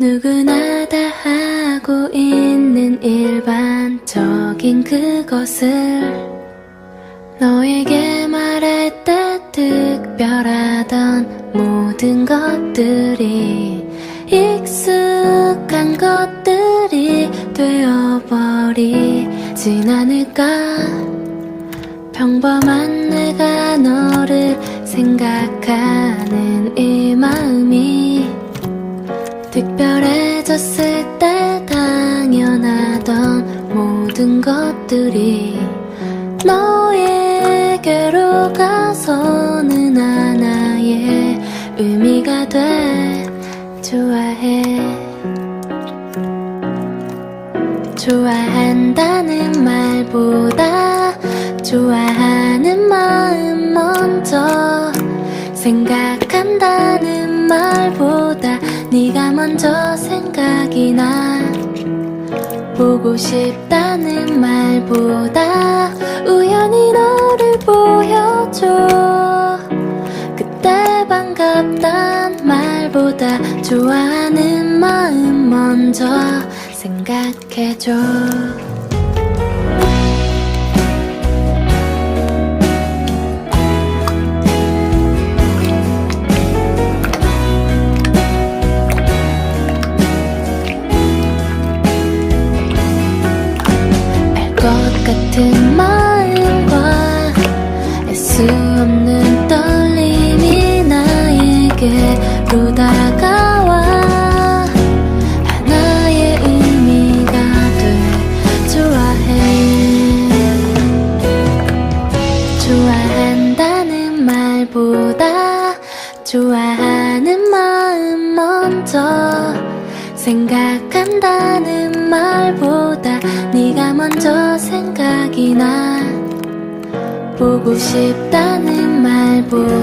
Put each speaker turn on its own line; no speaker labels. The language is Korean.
누구나 다 하고 있는 일반적인 그것을 너에게 말할 때 특별하던 모든 것들이 익숙한 것들이 되어버리진 않을까. 평범한 내가 너를 생각하는 이 마음이 특별해졌을 때 당연하던 모든 것들이 너에게로 가서는 하나의 의미가 돼. 좋아한다는 말보다 좋아하는 마음 먼저, 생각한다는 말보다 네가 먼저 생각이 나. 보고 싶다는 말보다 우연히 너를 보여줘. 그때 반갑단 말보다 좋아하는 마음 먼저 생각해줘. 것 같은 마음과 알 수 없는 떨림이 나에게로 다가와 하나의 의미가 돼. 좋아한다는 말보다 좋아하는 마음 먼저, 생각한다는 말보다 네가 먼저 생각이 나. 보고 싶다는 말보다